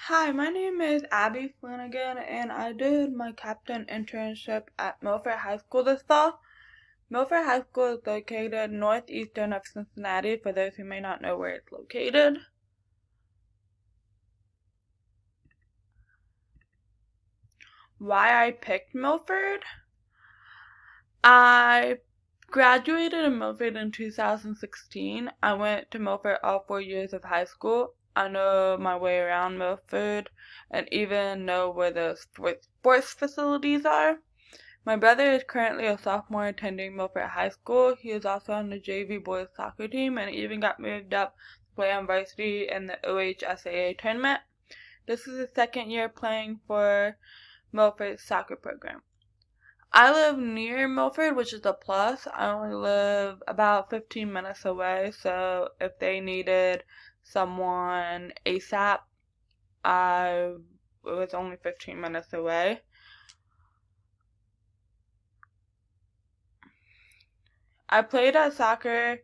Hi, my name is Abby Flanagan, and I did my captain internship at Milford High School this fall. Milford High School is located northeastern of Cincinnati, for those who may not know where it's located. Why I picked Milford? I graduated in Milford in 2016. I went to Milford all 4 years of high school. I know my way around Milford and even know where the sports facilities are. My brother is currently a sophomore attending Milford High School. He is also on the JV boys soccer team and even got moved up to play on varsity in the OHSAA tournament. This is his second year playing for Milford's soccer program. I live near Milford, which is a plus. I only live about 15 minutes away, so if they needed someone ASAP, it was only 15 minutes away. I played soccer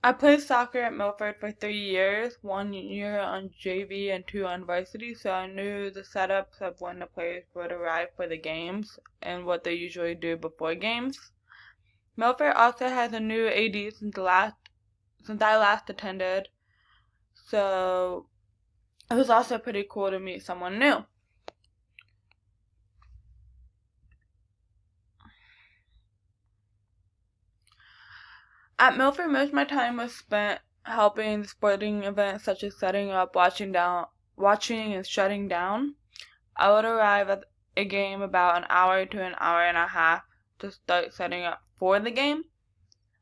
at Milford for 3 years, 1 year on JV and 2 on varsity, so I knew the setups of when the players would arrive for the games and what they usually do before games. Milford also has a new AD since I last attended, so it was also pretty cool to meet someone new. At Milford, most of my time was spent helping sporting events such as setting up, watching, and shutting down. I would arrive at a game about an hour to an hour and a half to start setting up for the game.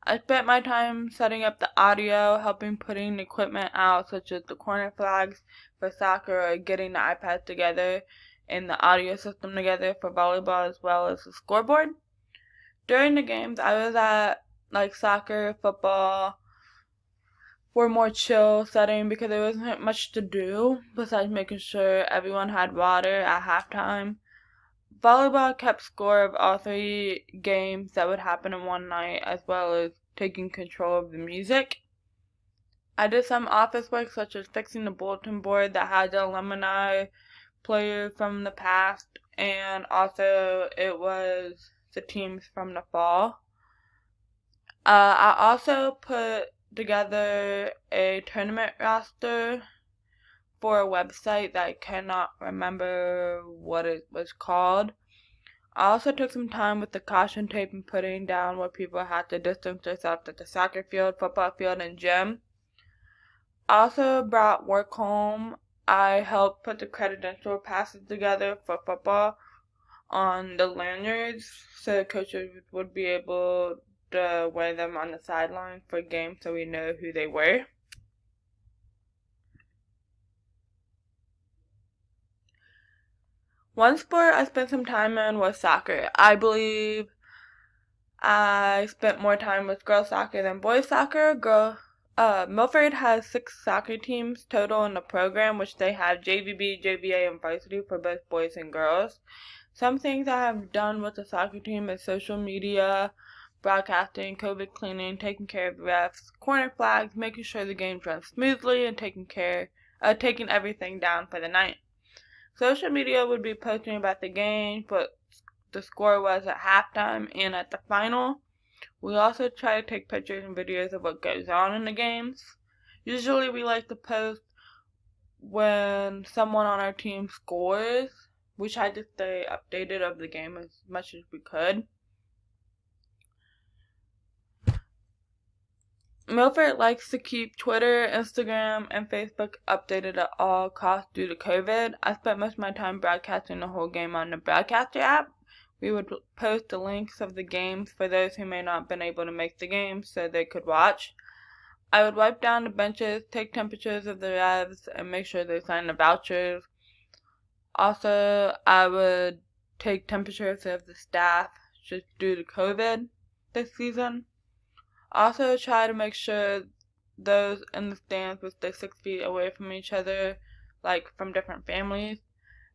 I spent my time setting up the audio, helping putting equipment out such as the corner flags for soccer or getting the iPads together and the audio system together for volleyball as well as the scoreboard. During the games, I was at soccer, football, were more chill setting because there wasn't much to do besides making sure everyone had water at halftime. Volleyball kept score of all 3 games that would happen in one night, as well as taking control of the music. I did some office work such as fixing the bulletin board that had the alumni players from the past, and also it was the teams from the fall. I also put together a tournament roster for a website that I cannot remember what it was called. I also took some time with the caution tape and putting down where people had to distance themselves at the soccer field, football field, and gym. I also brought work home. I helped put the credential passes together for football on the lanyards so coaches would be able to wear them on the sideline for games so we know who they were. One sport I spent some time in was soccer. I believe I spent more time with girls soccer than boys soccer. Milford has 6 soccer teams total in the program, which they have JVB, JVA, and varsity for both boys and girls. Some things I have done with the soccer team is social media, broadcasting, COVID cleaning, taking care of the refs, corner flags, making sure the games run smoothly, and taking everything down for the night. Social media would be posting about the game, what the score was at halftime and at the final. We also try to take pictures and videos of what goes on in the games. Usually we like to post when someone on our team scores. We try to stay updated of the game as much as we could. Milford likes to keep Twitter, Instagram, and Facebook updated at all costs due to COVID. I spent most of my time broadcasting the whole game on the Broadcaster app. We would post the links of the games for those who may not have been able to make the game so they could watch. I would wipe down the benches, take temperatures of the refs, and make sure they signed the vouchers. Also, I would take temperatures of the staff just due to COVID this season. Also, try to make sure those in the stands would stay 6 feet away from each other, from different families,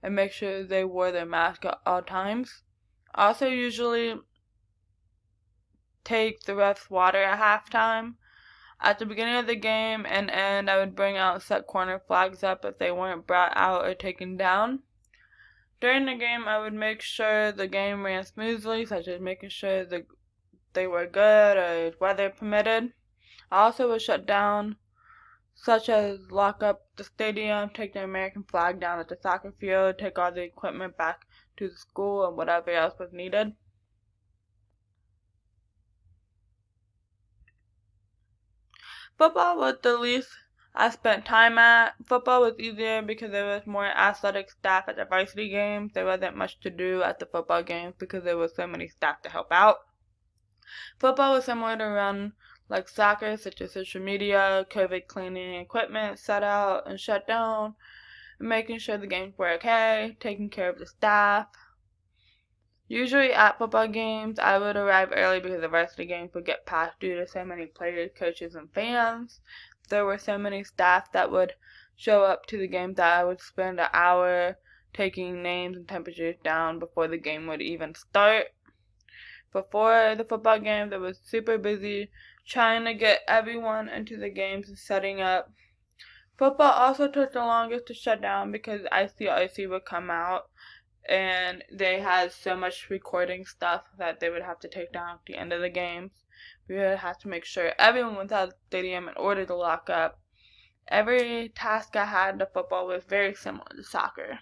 and make sure they wore their mask at all times. Also, usually take the refs water at halftime. At the beginning of the game and end, I would bring out set corner flags up if they weren't brought out or taken down. During the game, I would make sure the game ran smoothly, such as making sure they were good or weather permitted. I also would shut down, such as lock up the stadium, take the American flag down at the soccer field, take all the equipment back to the school, and whatever else was needed. Football was the least I spent time at. Football was easier because there was more athletic staff at the varsity games. There wasn't much to do at the football games because there was so many staff to help out. Football was similar to run like soccer, such as social media, COVID cleaning equipment set out and shut down, and making sure the games were okay, taking care of the staff. Usually at football games, I would arrive early because the varsity games would get packed due to so many players, coaches, and fans. There were so many staff that would show up to the game that I would spend an hour taking names and temperatures down before the game would even start. Before the football games, it was super busy trying to get everyone into the games and setting up. Football also took the longest to shut down because ICRC would come out and they had so much recording stuff that they would have to take down at the end of the games. We would have to make sure everyone was out of the stadium in order to lock up. Every task I had to football was very similar to soccer.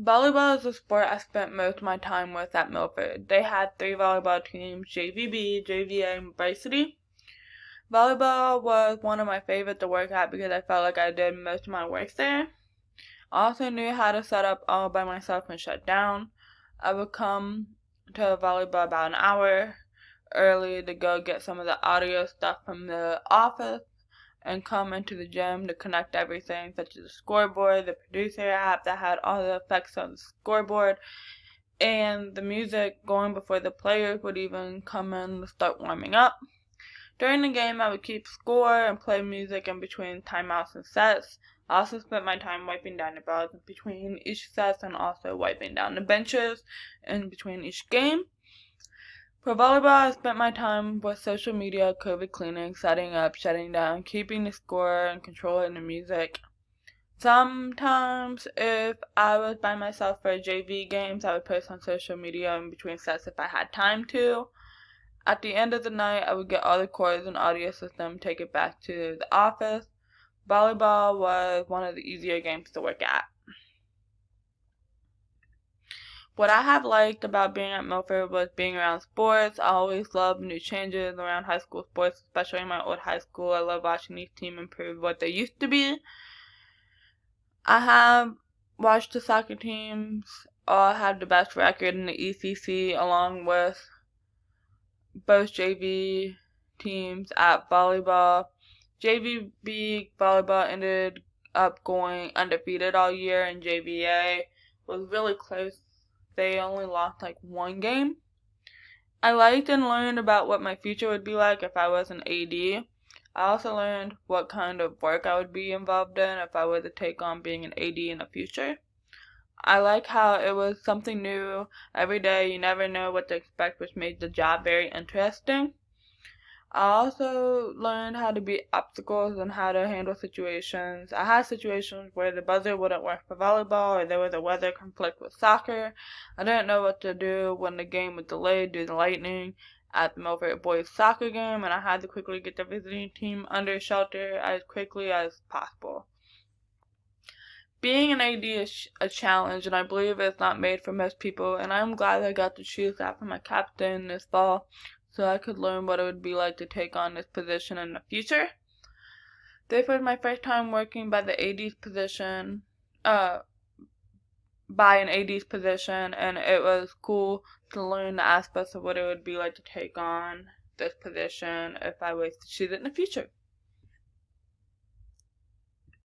Volleyball is the sport I spent most of my time with at Milford. They had 3 volleyball teams, JVB, JVA, and varsity. Volleyball was one of my favorites to work at because I felt like I did most of my work there. I also knew how to set up all by myself and shut down. I would come to volleyball about an hour early to go get some of the audio stuff from the office and come into the gym to connect everything, such as the scoreboard, the producer app that had all the effects on the scoreboard, and the music going before the players would even come in to start warming up. During the game, I would keep score and play music in between timeouts and sets. I also spent my time wiping down the balls in between each set and also wiping down the benches in between each game. For volleyball, I spent my time with social media, COVID cleaning, setting up, shutting down, keeping the score, and controlling the music. Sometimes, if I was by myself for JV games, I would post on social media in between sets if I had time to. At the end of the night, I would get all the cords and audio system, take it back to the office. Volleyball was one of the easier games to work at. What I have liked about being at Milford was being around sports. I always loved new changes around high school sports, especially in my old high school. I love watching these teams improve what they used to be. I have watched the soccer teams all have the best record in the ECC, along with both JV teams at volleyball. JVB volleyball ended up going undefeated all year, and JVA was really close. They only lost like 1 game. I liked and learned about what my future would be like if I was an AD. I also learned what kind of work I would be involved in if I were to take on being an AD in the future. I like how it was something new every day. You never know what to expect, which made the job very interesting. I also learned how to beat obstacles and how to handle situations. I had situations where the buzzer wouldn't work for volleyball or there was a weather conflict with soccer. I didn't know what to do when the game was delayed due to lightning at the Milford boys soccer game, and I had to quickly get the visiting team under shelter as quickly as possible. Being an AD is a challenge, and I believe it's not made for most people, and I'm glad I got to choose that for my captain this fall, so I could learn what it would be like to take on this position in the future. This was my first time working by the AD's position, by an AD's position, and it was cool to learn the aspects of what it would be like to take on this position if I was to choose it in the future.